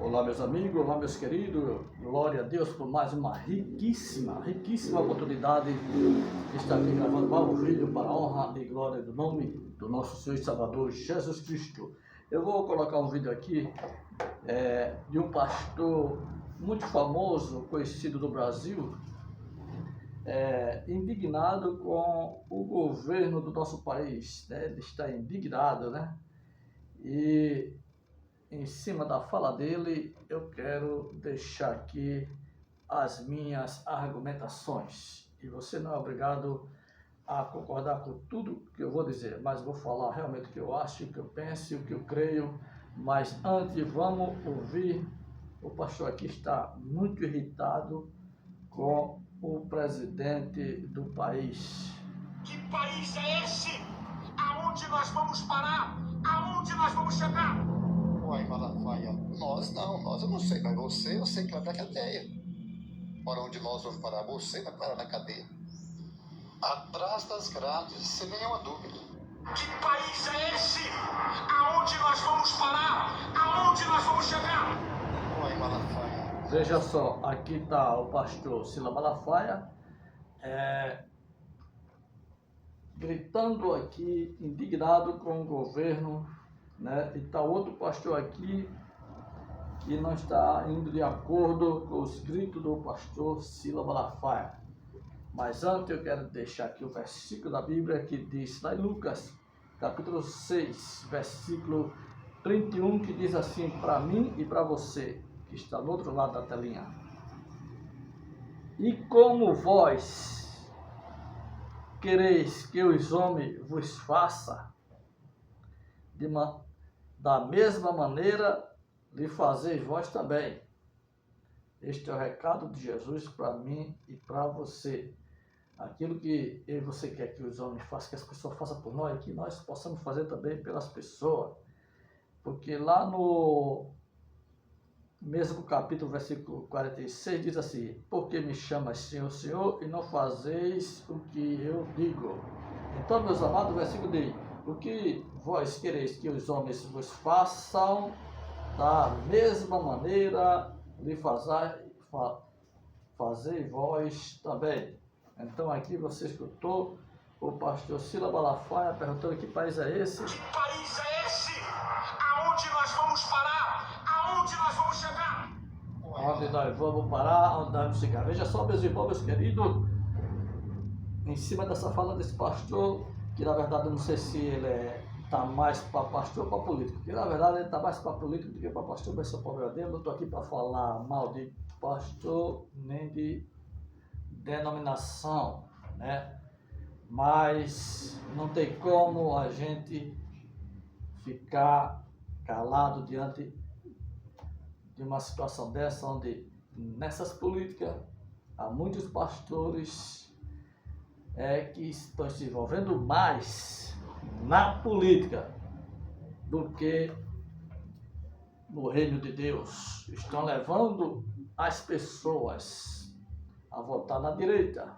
Olá, meus amigos, olá, meus queridos, glória a Deus por mais uma riquíssima oportunidade de estar aqui gravando mais um vídeo para a honra e glória do nome do nosso Senhor e Salvador Jesus Cristo. Eu vou colocar um vídeo aqui de um pastor muito famoso, conhecido do Brasil, indignado com o governo do nosso país, né? Ele está indignado, né? E em cima da fala dele, eu quero deixar aqui as minhas argumentações. E você não é obrigado a concordar com tudo que eu vou dizer, mas vou falar realmente o que eu acho, o que eu penso, o que eu creio. Mas antes, vamos ouvir. O pastor aqui está muito irritado com o presidente do país. Que país é esse? Aonde nós vamos parar? Aonde nós vamos chegar? Uai, Malafaia, nós eu não sei, mas você, eu sei que vai pra cadeia. Para onde nós vamos parar? Você vai parar na cadeia. Atrás das grades, sem nenhuma dúvida. Que país é esse? Aonde nós vamos parar? Aonde nós vamos chegar? Uai, Malafaia. Veja só, aqui está o pastor Silas Malafaia, gritando aqui, indignado com o governo, né? E está outro pastor aqui que não está indo de acordo com os gritos do pastor Silas Malafaia. Mas antes eu quero deixar aqui o versículo da Bíblia que diz lá em Lucas, capítulo 6, versículo 31, que diz assim para mim e para você, que está do outro lado da telinha. E como vós quereis que os homens vos façam, da mesma maneira lhe fazeis vós também. Este é o recado de Jesus para mim e para você. Aquilo que eu e você quer que os homens façam, que as pessoas façam por nós, que nós possamos fazer também pelas pessoas. Porque lá no mesmo capítulo, versículo 46, diz assim: porque me chamas Senhor, Senhor, e não fazeis o que eu digo. Então, meus amados, o versículo diz: o que vós quereis que os homens vos façam, da mesma maneira lhe fazei vós também. Então aqui você escutou o pastor Silas Malafaia perguntando que país é esse? Que país é esse? Aonde nós vamos parar? Aonde nós vamos chegar? Onde nós vamos parar, onde nós vamos chegar. Veja só, meus irmãos, meus queridos, em cima dessa fala desse pastor, que na verdade eu não sei se ele está mais para pastor ou para político, porque na verdade ele está mais para político do que para pastor, mas esse é o problema dele. Não estou aqui para falar mal de pastor nem de denominação, né? Mas não tem como a gente ficar calado diante de uma situação dessa, onde nessas políticas há muitos pastores que estão se envolvendo mais na política do que no reino de Deus. Estão levando as pessoas a votar na direita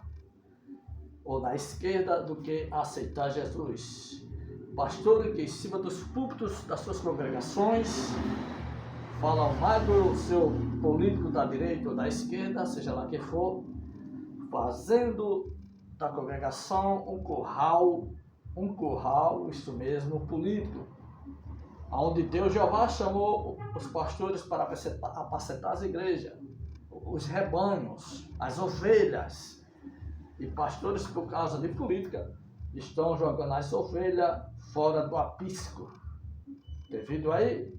ou na esquerda do que a aceitar Jesus. Pastores que em cima dos púlpitos das suas congregações falam mais do seu político da direita ou da esquerda, seja lá quem for, fazendo da congregação um curral, isso mesmo, político, onde Deus Jeová chamou os pastores para apacentar as igrejas, os rebanhos, as ovelhas. E pastores, por causa de política, estão jogando as ovelhas fora do aprisco. Devido aí,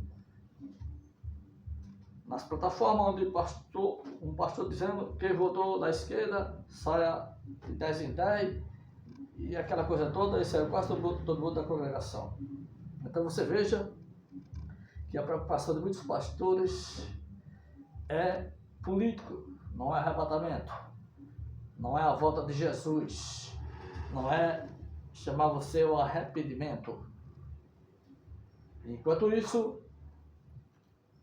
nas plataformas onde um pastor dizendo que votou da esquerda, saia de 10 em 10, e aquela coisa toda, isso é quase todo mundo da congregação. Então você veja que a preocupação de muitos pastores é político, não é arrebatamento, não é a volta de Jesus, não é chamar você ao arrependimento. Enquanto isso,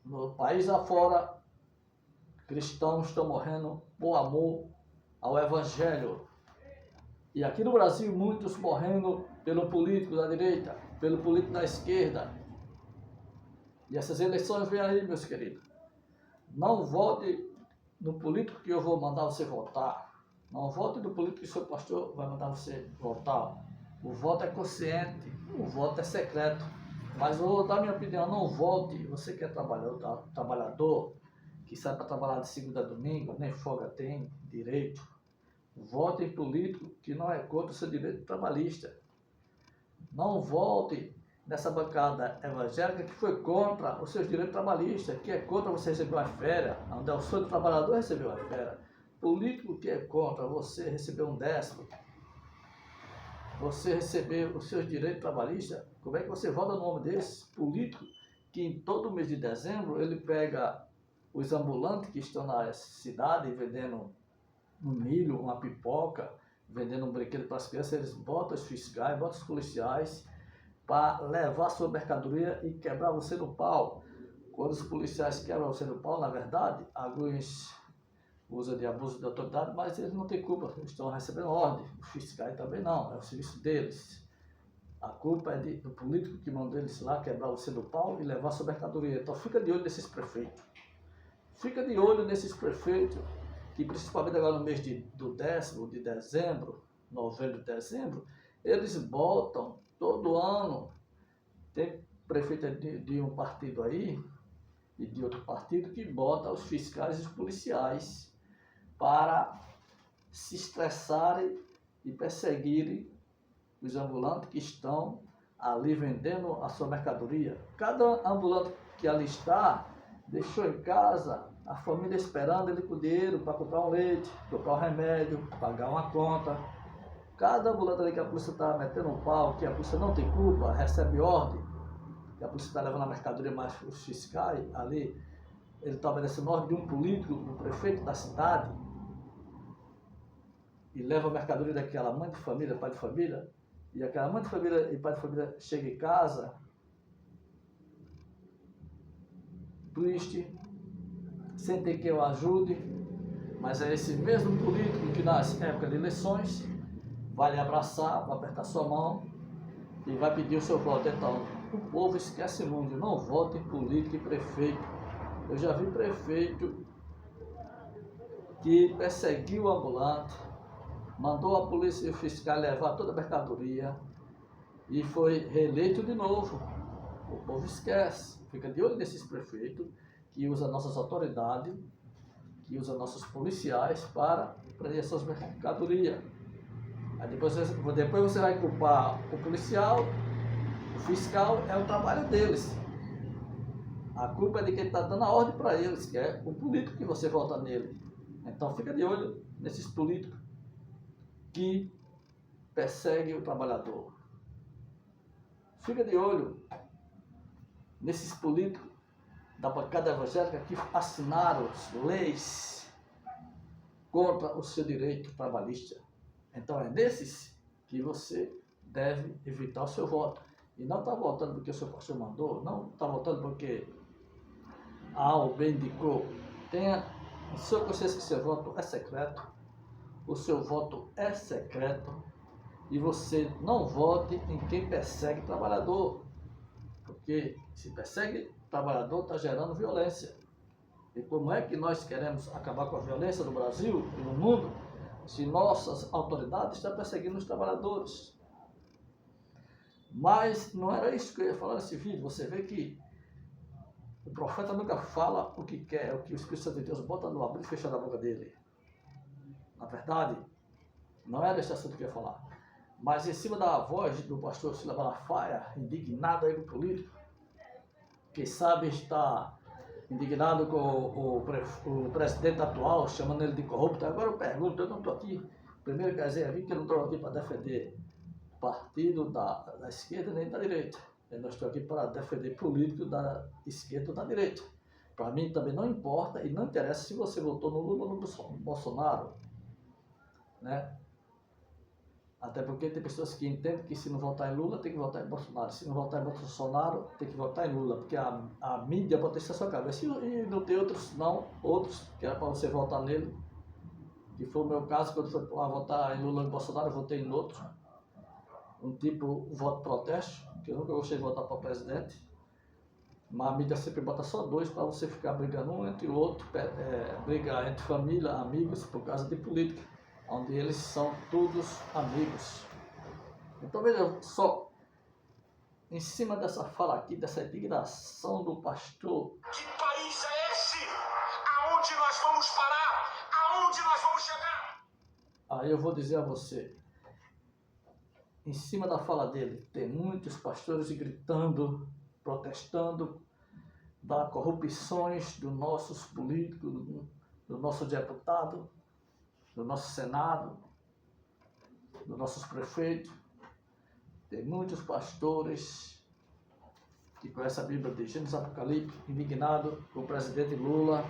no país afora, cristãos estão morrendo por amor ao Evangelho. E aqui no Brasil, muitos morrendo pelo político da direita, pelo político da esquerda. E essas eleições vêm aí, meus queridos. Não vote no político que eu vou mandar você votar. Não vote no político que o seu pastor vai mandar você votar. O voto é consciente, o voto é secreto. Mas eu vou dar minha opinião, não vote. Você que é trabalhador, que sai para trabalhar de segunda a domingo, nem folga tem, direito. Vote em político que não é contra o seu direito trabalhista. Não vote nessa bancada evangélica que foi contra os seus direitos trabalhistas, que é contra você receber uma férias, onde é o sonho do trabalhador receber uma férias. Político que é contra você receber um 10º, você receber os seus direitos trabalhistas, como é que você vota no nome desse político que em todo mês de dezembro ele pega os ambulantes que estão na cidade vendendo um milho, uma pipoca, vendendo um brinquedo para as crianças, eles botam os fiscais, botam os policiais para levar a sua mercadoria e quebrar você no pau. Quando os policiais quebram você no pau, na verdade, alguns usam de abuso de autoridade, mas eles não têm culpa, eles estão recebendo ordem. Os fiscais também não, é o serviço deles. A culpa é do político que mandou eles lá quebrar você no pau e levar a sua mercadoria. Então fica de olho nesses prefeitos. Fica de olho nesses prefeitos, que principalmente agora no mês do 10º, de dezembro, novembro e dezembro, eles botam todo ano. Tem prefeito de um partido aí e de outro partido que bota os fiscais e os policiais para se estressarem e perseguirem os ambulantes que estão ali vendendo a sua mercadoria. Cada ambulante que ali está, deixou em casa a família esperando ele com dinheiro para comprar um leite, comprar um remédio, pagar uma conta. Cada ambulante ali que a polícia está metendo um pau, que a polícia não tem culpa, recebe ordem, que a polícia está levando a mercadoria, mas os fiscais ali, ele está obedecendo ordem de um político, um prefeito da cidade, e leva a mercadoria daquela mãe de família, pai de família, e aquela mãe de família e pai de família chega em casa, triste, sem ter quem o ajude, mas é esse mesmo político que nas épocas de eleições vai lhe abraçar, vai apertar sua mão e vai pedir o seu voto. Então, o povo esquece muito, não vote em político e prefeito. Eu já vi prefeito que perseguiu o ambulante, mandou a polícia fiscal levar toda a mercadoria e foi reeleito de novo. O povo esquece. Fica de olho nesses prefeitos que usam nossas autoridades, que usam nossos policiais para prender essas mercadorias. Aí depois você vai culpar o policial, o fiscal, é o trabalho deles. A culpa é de quem está dando a ordem para eles, que é o político que você vota nele. Então fica de olho nesses políticos que perseguem o trabalhador. Fica de olho nesses políticos da bancada evangélica que assinaram leis contra o seu direito trabalhista. Então é nesses que você deve evitar o seu voto. E não está votando porque o seu pastor mandou, não está votando porque A ou B indicou. Tenha em sua consciência que seu voto é secreto, o seu voto é secreto, e você não vote em quem persegue o trabalhador, porque se persegue o trabalhador está gerando violência. E como é que nós queremos acabar com a violência no Brasil e no mundo se nossas autoridades estão perseguindo os trabalhadores? Mas não era isso que eu ia falar nesse vídeo. Você vê que o profeta nunca fala o que quer, o que o Espírito Santo de Deus bota no abrir e fechar da boca dele. Na verdade, não era esse assunto que eu ia falar. Mas em cima da voz do pastor Silas Malafaia, indignado aí com o político, que sabe está indignado com o presidente atual, chamando ele de corrupto. Agora eu pergunto, eu não estou aqui, primeiro quer dizer, que eu não estou aqui para defender partido da esquerda nem da direita. Eu não estou aqui para defender político da esquerda ou da direita. Para mim também não importa e não interessa se você votou no Lula ou no Bolsonaro, né? Até porque tem pessoas que entendem que se não votar em Lula, tem que votar em Bolsonaro. Se não votar em Bolsonaro, tem que votar em Lula. Porque a mídia bota isso na sua cabeça. E não tem outros, não. Outros, que era para você votar nele. Que foi o meu caso, quando foi para votar em Lula e Bolsonaro, eu votei em outro. Um tipo voto protesto, que eu nunca gostei de votar para presidente. Mas a mídia sempre bota só dois para você ficar brigando um entre o outro, brigar entre família, amigos, por causa de política, onde eles são todos amigos. Então veja só, em cima dessa fala aqui, dessa indignação do pastor. Que país é esse? Aonde nós vamos parar? Aonde nós vamos chegar? Aí eu vou dizer a você, em cima da fala dele, tem muitos pastores gritando, protestando das corrupções dos nossos políticos, do nosso deputado, do nosso Senado, dos nossos prefeitos. Tem muitos pastores que conhecem a Bíblia de Gênesis Apocalipse, indignado com o presidente Lula,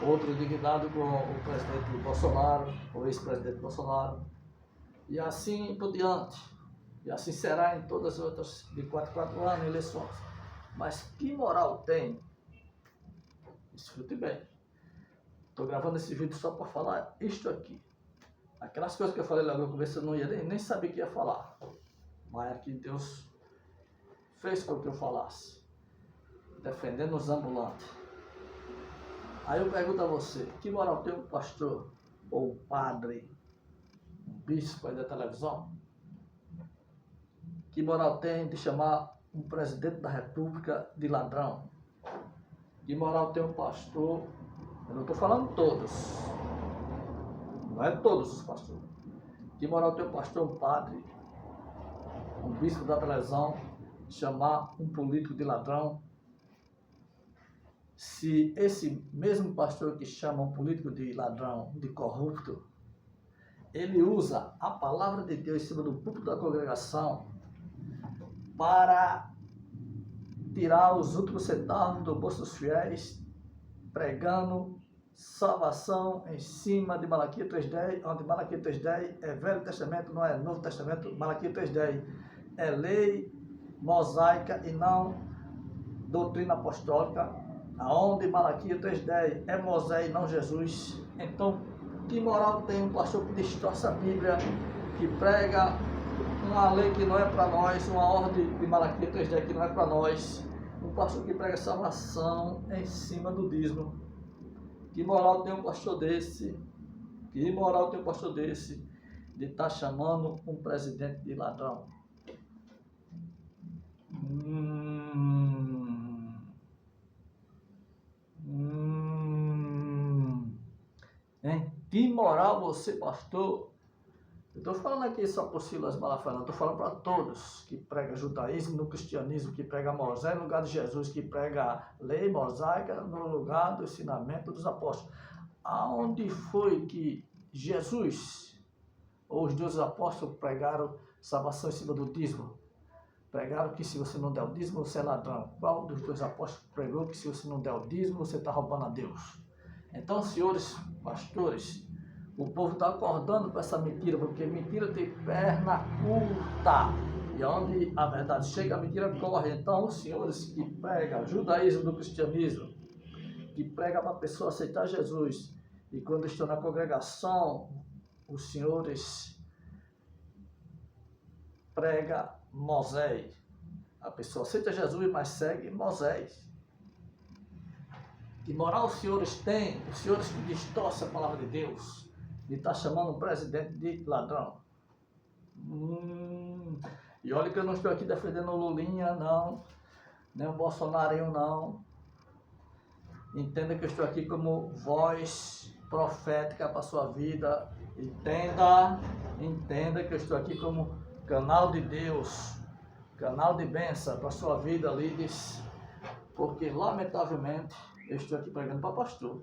outro indignado com o presidente Bolsonaro, o ex-presidente Bolsonaro, e assim por diante. E assim será em todas as outras, de 4 anos, eleições. Mas que moral tem? Escute bem. Estou gravando esse vídeo só para falar isto aqui. Aquelas coisas que eu falei lá no começo, eu não ia nem saber o que ia falar. Mas aqui Deus fez com que eu falasse. Defendendo os ambulantes. Aí eu pergunto a você, que moral tem um pastor, ou um padre, um bispo aí da televisão? Que moral tem de chamar um presidente da república de ladrão? Que moral tem um pastor, eu não estou falando todos, não é todos os pastores. Que moral tem um pastor, um padre, um bispo da televisão, chamar um político de ladrão? Se esse mesmo pastor que chama um político de ladrão, de corrupto, ele usa a palavra de Deus em cima do púlpito da congregação para tirar os últimos centavos do bolso dos fiéis, pregando salvação em cima de Malaquias 3:10, onde Malaquias 3:10 é Velho Testamento, não é Novo Testamento. Malaquias 3:10 é lei mosaica e não doutrina apostólica, aonde Malaquias 3:10 é Moisés e não Jesus. Então, que moral tem um pastor que distorce a Bíblia, que prega uma lei que não é para nós, uma ordem de Malaquias 3:10 que não é para nós, um pastor que prega salvação em cima do dízimo? Que moral tem um pastor desse? Que moral tem um pastor desse de estar chamando um presidente de ladrão? Hein? Que moral você, pastor? Eu estou falando aqui só por Silas Malafaia, estou falando para todos que pregam judaísmo no cristianismo, que prega Moisés no lugar de Jesus, que prega lei mosaica no lugar do ensinamento dos apóstolos. Aonde foi que Jesus ou os 12 apóstolos pregaram salvação em cima do dízimo? Pregaram que se você não der o dízimo, você é ladrão. Qual dos 2 apóstolos pregou que se você não der o dízimo, você está roubando a Deus? Então, senhores pastores, o povo está acordando para essa mentira, porque mentira tem perna curta. E onde a verdade chega, a mentira corre. Então, os senhores que pregam judaísmo do cristianismo, que pregam para a pessoa aceitar Jesus, e quando estão na congregação, os senhores pregam Moisés. A pessoa aceita Jesus, mas segue Moisés. Que moral os senhores têm, os senhores que distorcem a palavra de Deus, de estar chamando o presidente de ladrão? E olha que eu não estou aqui defendendo o Lulinha, não, nem o Bolsonarinho, não. Entenda que eu estou aqui como voz profética para a sua vida. Entenda que eu estou aqui como canal de Deus, canal de bênção para a sua vida, líderes, porque lamentavelmente eu estou aqui pregando para pastor.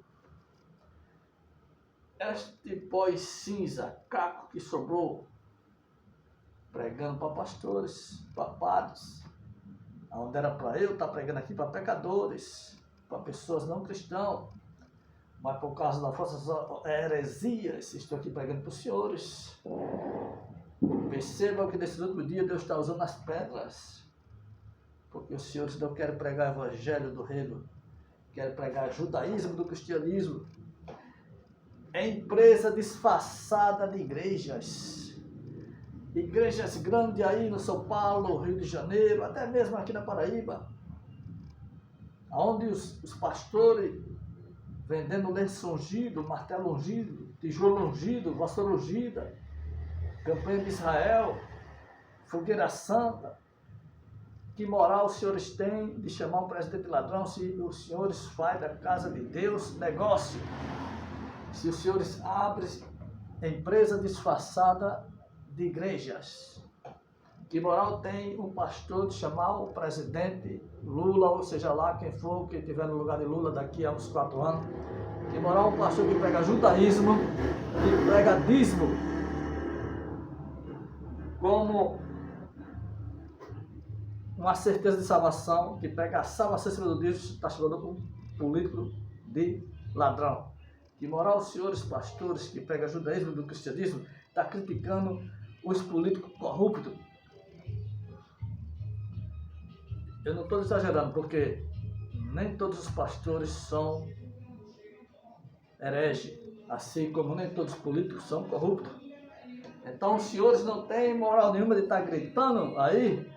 Este pó cinza, caco que sobrou, pregando para pastores, para padres, onde era para eu estar pregando aqui para pecadores, para pessoas não cristãs, mas por causa das falsas heresias, estou aqui pregando para os senhores. Percebam que nesse último dia Deus está usando as pedras, porque os senhores não querem pregar o evangelho do reino, querem pregar judaísmo do cristianismo. É empresa disfarçada de igrejas. Igrejas grandes aí no São Paulo, Rio de Janeiro, até mesmo aqui na Paraíba. onde os pastores vendendo lenço ungido, martelo ungido, tijolo ungido, vassoura ungida, campanha de Israel, fogueira santa. Que moral os senhores têm de chamar um presidente ladrão se os senhores fazem da casa de Deus negócio? Se os senhores abrem empresa disfarçada de igrejas? Que moral tem um pastor de chamar o presidente Lula, ou seja lá quem for que estiver no lugar de Lula daqui a uns 4 anos? Que moral um pastor que prega judaísmo, que prega dízimo, como uma certeza de salvação, que prega a salvação em cima do dízimo, está chamando um político de ladrão? Que moral os senhores pastores que pregam judaísmo do cristianismo está criticando os políticos corruptos? Eu não estou exagerando, porque nem todos os pastores são hereges, assim como nem todos os políticos são corruptos. Então os senhores não têm moral nenhuma de estar gritando aí,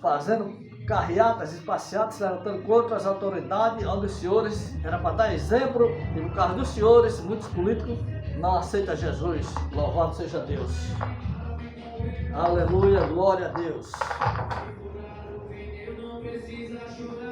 fazendo carreatas e passeatas, levantando contra as autoridades, onde os senhores era para dar exemplo, e no caso dos senhores, muitos políticos não aceitam Jesus. Louvado seja Deus. Aleluia, glória a Deus. Precisa chorar.